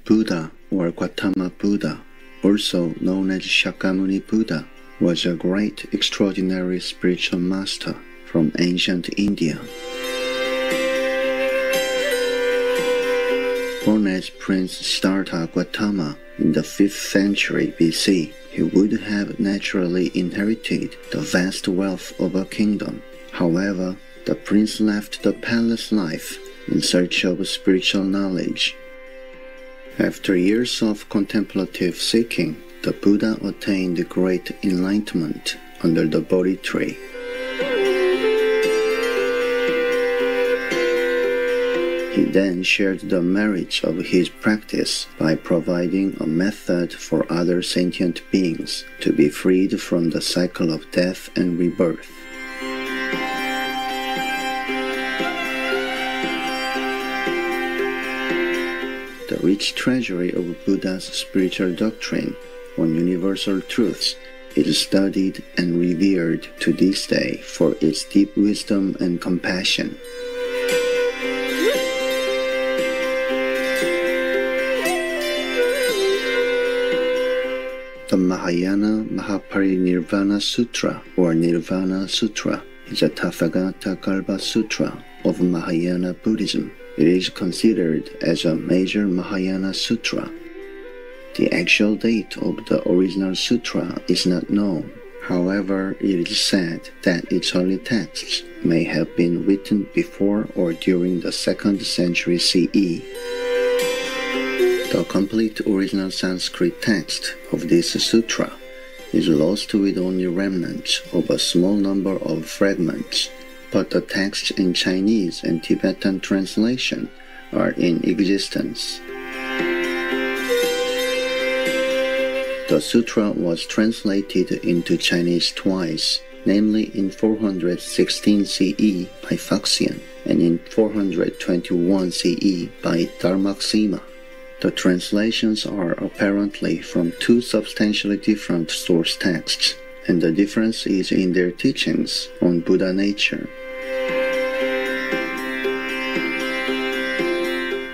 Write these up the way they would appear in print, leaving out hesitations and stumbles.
Buddha, or Gautama Buddha, also known as Shakyamuni Buddha, was a great, extraordinary spiritual master from ancient India. Born as Prince Siddhartha Gautama in the 5th century BC, he would have naturally inherited the vast wealth of a kingdom. However, the prince left the palace life in search of spiritual knowledge. After years of contemplative seeking, the Buddha attained great enlightenment under the Bodhi tree. He then shared the merits of his practice by providing a method for other sentient beings to be freed from the cycle of death and rebirth. The rich treasury of Buddha's spiritual doctrine on universal truths is studied and revered to this day for its deep wisdom and compassion. The Mahayana Mahaparinirvana Sutra, or Nirvana Sutra, is a Tathagata Kalpa Sutra of Mahayana Buddhism. It is considered as a major Mahayana Sutra. The actual date of the original sutra is not known. However, it is said that its early texts may have been written before or during the 2nd century CE. The complete original Sanskrit text of this sutra is lost with only remnants of a small number of fragments, but the texts in Chinese and Tibetan translation are in existence. The sutra was translated into Chinese twice, namely in 416 CE by Faxian and in 421 CE by Dharmaksema. The translations are apparently from two substantially different source texts, and the difference is in their teachings on Buddha nature.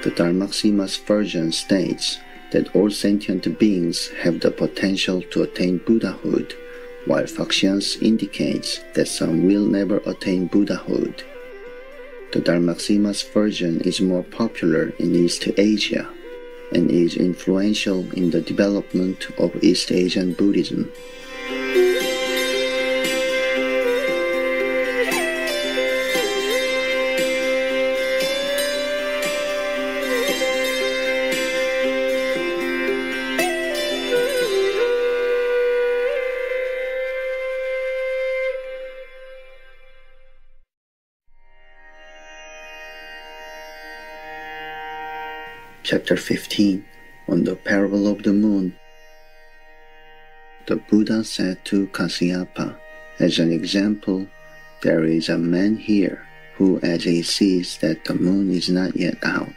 The Dharmaksema's version states that all sentient beings have the potential to attain Buddhahood, while Faxian's indicates that some will never attain Buddhahood. The Dharmaksema's version is more popular in East Asia and is influential in the development of East Asian Buddhism. Chapter 15, on the parable of the moon. The Buddha said to Kasyapa, as an example, there is a man here who, as he sees that the moon is not yet out,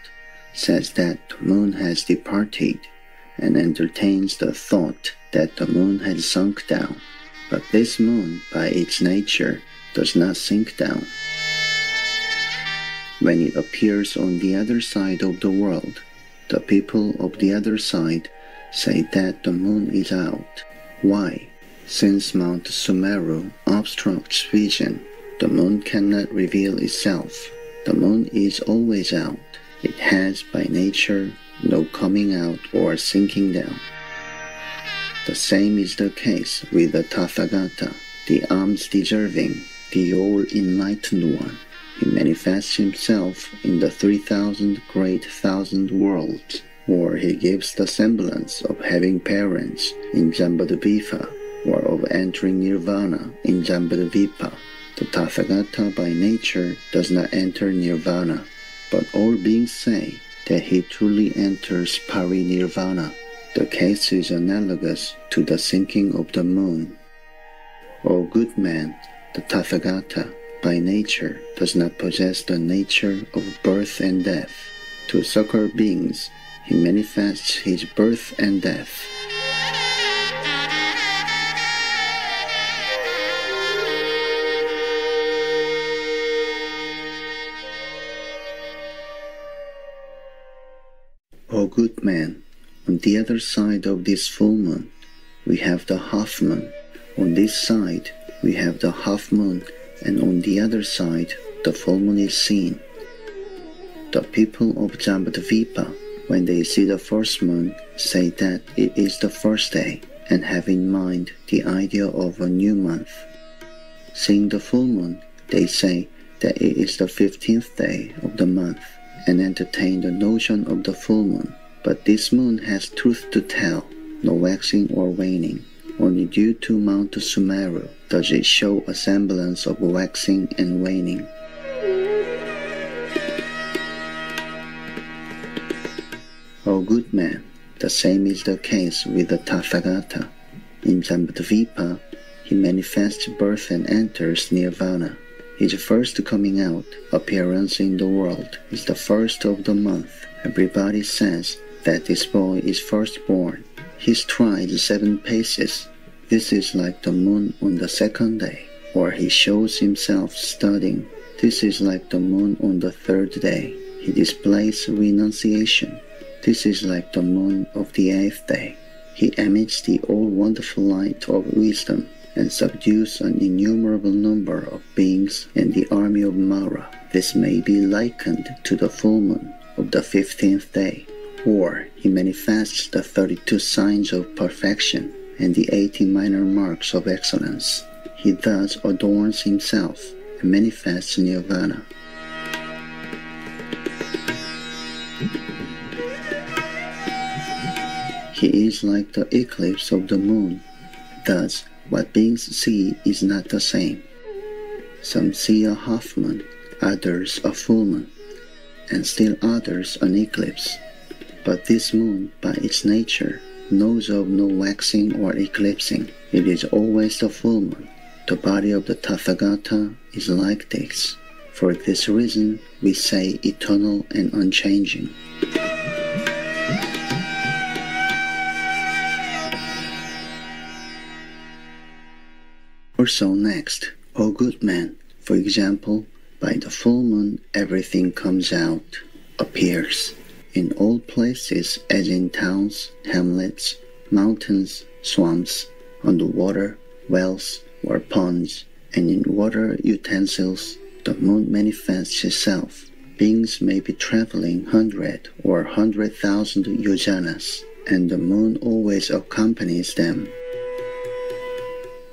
says that the moon has departed, and entertains the thought that the moon has sunk down. But this moon, by its nature, does not sink down. When it appears on the other side of the world, the people of the other side say that the moon is out. Why? Since Mount Sumeru obstructs vision, the moon cannot reveal itself. The moon is always out. It has, by nature, no coming out or sinking down. The same is the case with the Tathagata, the alms-deserving, the all-enlightened one. He manifests himself in the 3,000 great thousand worlds, or he gives the semblance of having parents in Jambudvipa, or of entering nirvana in Jambudvipa. The Tathagata by nature does not enter nirvana, but all beings say that he truly enters parinirvana. The case is analogous to the sinking of the moon. O good man, the Tathagata by nature does not possess the nature of birth and death. To succor beings, he manifests his birth and death. O good man, On the other side of this full moon, we have the half moon. On this side, we have the half moon, and on the other side, the full moon is seen. The people of Jambudvipa, when they see the first moon, say that it is the first day, and have in mind the idea of a new month. Seeing the full moon, they say that it is the 15th day of the month, and entertain the notion of the full moon. But this moon has truth to tell, no waxing or waning. Only due to Mount Sumeru does it show a semblance of waxing and waning. O good man, the same is the case with the Tathagata. In Jambudvipa, he manifests birth and enters nirvana. His first coming out, appearance in the world, is the first of the month. Everybody says that this boy is firstborn. He strides 7 paces. This is like the moon on the second day. Or he shows himself studying. This is like the moon on the 3rd day. He displays renunciation. This is like the moon of the 8th day. He emits the all-wonderful light of wisdom and subdues an innumerable number of beings in the army of Mara. This may be likened to the full moon of the 15th day. Or he manifests the 32 signs of perfection and the 80 minor marks of excellence. He thus adorns himself and manifests nirvana. He is like the eclipse of the moon. Thus, what beings see is not the same. Some see a half moon, others a full moon, and still others an eclipse. But this moon, by its nature, knows of no waxing or eclipsing. It is always the full moon. The body of the Tathagata is like this. For this reason, we say eternal and unchanging. Also next, O good man, for example, by the full moon everything comes out, appears. In all places, as in towns, hamlets, mountains, swamps, on the water, wells, or ponds, and in water utensils, the moon manifests itself. Beings may be traveling 100 or 100,000 yojanas, and the moon always accompanies them.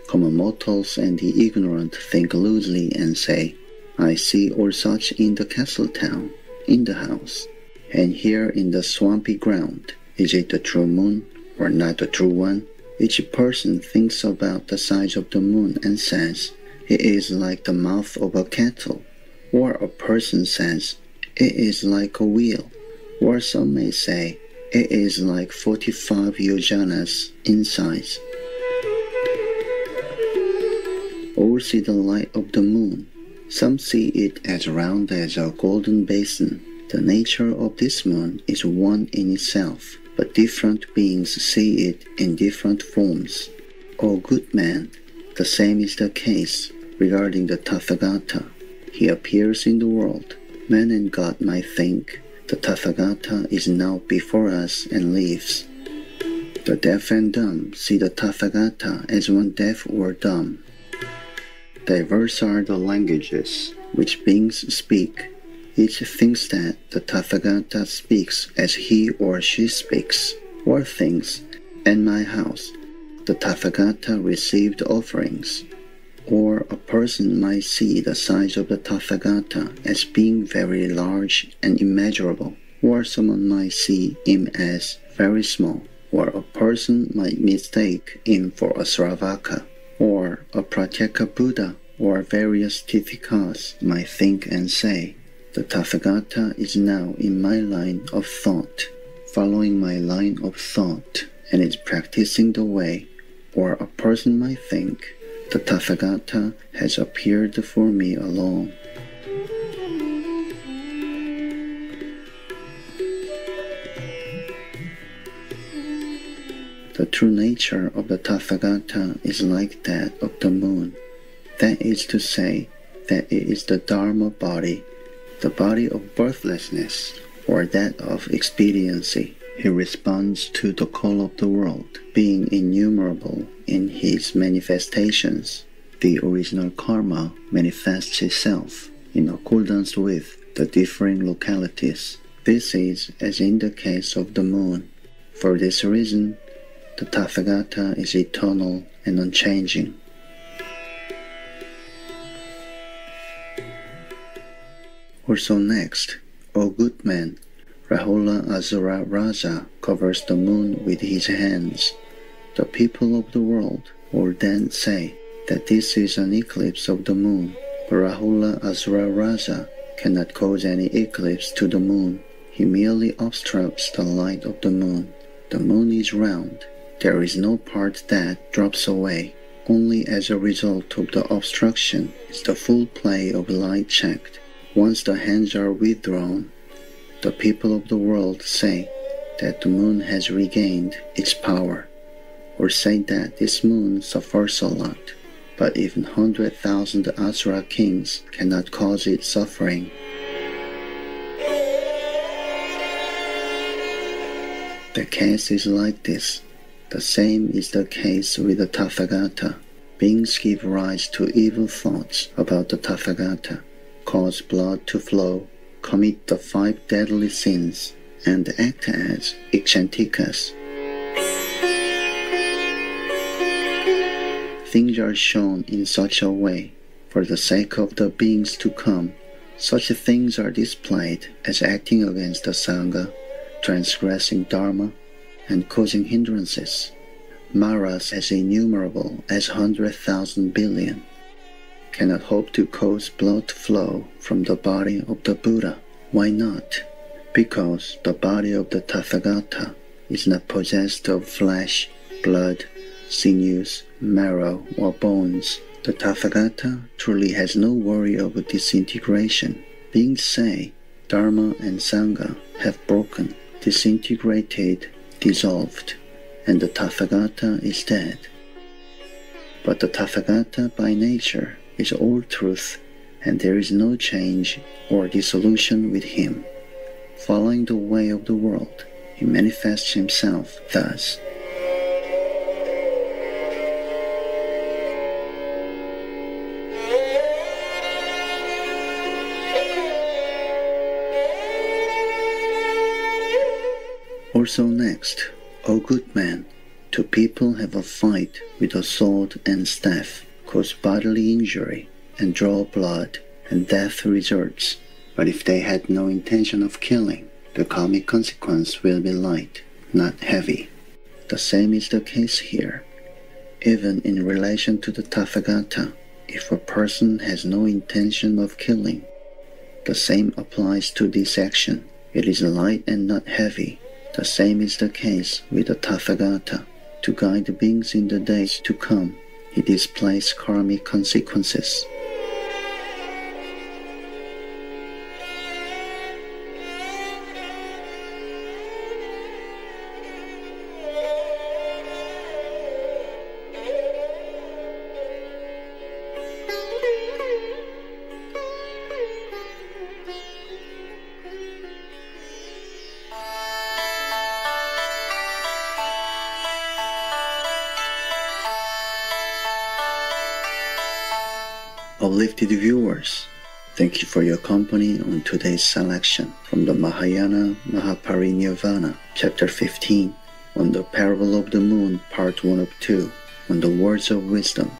Common mortals and the ignorant think loosely and say, I see all such in the castle town, in the house, and here in the swampy ground. Is it the true moon or not the true one? Each person thinks about the size of the moon and says, it is like the mouth of a kettle. Or a person says, it is like a wheel. Or some may say, it is like 45 yojanas in size. All see the light of the moon. Some see it as round as a golden basin. The nature of this moon is one in itself, but different beings see it in different forms. O good man, the same is the case regarding the Tathagata. He appears in the world. Man and God might think, the Tathagata is now before us and lives. The deaf and dumb see the Tathagata as one deaf or dumb. Diverse are the languages which beings speak. Each thinks that the Tathagata speaks as he or she speaks, or thinks, in my house, the Tathagata received offerings. Or a person might see the size of the Tathagata as being very large and immeasurable, or someone might see him as very small, or a person might mistake him for a Sravaka, or a Pratyeka Buddha, or various Tithikas might think and say, the Tathagata is now in my line of thought, following my line of thought, and is practicing the way. Or a person might think, the Tathagata has appeared for me alone. The true nature of the Tathagata is like that of the moon. That is to say, that it is the Dharma body, the body of birthlessness, or that of expediency. He responds to the call of the world, being innumerable in his manifestations. The original karma manifests itself in accordance with the differing localities. This is as in the case of the moon. For this reason, the Tathagata is eternal and unchanging. Also next, O good man, Rahula Asura Raja covers the moon with his hands. The people of the world will then say that this is an eclipse of the moon, but Rahula Asura Raja cannot cause any eclipse to the moon. He merely obstructs the light of the moon. The moon is round. There is no part that drops away. Only as a result of the obstruction is the full play of light checked. Once the hands are withdrawn, the people of the world say that the moon has regained its power, or say that this moon suffers a lot, but even 100,000 Asura kings cannot cause it suffering. The case is like this. The same is the case with the Tathagata. Beings give rise to evil thoughts about the Tathagata, cause blood to flow, commit the 5 deadly sins, and act as Ikshanthikas. Things are shown in such a way for the sake of the beings to come. Such things are displayed as acting against the Sangha, transgressing Dharma, and causing hindrances. Maras as innumerable as 100,000 billion cannot hope to cause blood to flow from the body of the Buddha. Why not? Because the body of the Tathagata is not possessed of flesh, blood, sinews, marrow, or bones. The Tathagata truly has no worry of disintegration. Beings say Dharma and Sangha have broken, disintegrated, dissolved, and the Tathagata is dead. But the Tathagata by nature is all truth, and there is no change or dissolution with him. Following the way of the world, he manifests himself thus. Also next, O good man, 2 people have a fight with a sword and staff, cause bodily injury, and draw blood, and death results. But if they had no intention of killing, the karmic consequence will be light, not heavy. The same is the case here. Even in relation to the Tathagata, if a person has no intention of killing, the same applies to this action. It is light and not heavy. The same is the case with the Tathagata. To guide the beings in the days to come, he displays karmic consequences. Uplifted viewers, thank you for your company on today's selection from the Mahayana Mahaparinirvana, Chapter 15, on the Parable of the Moon, Part 1 of 2, on the Words of Wisdom.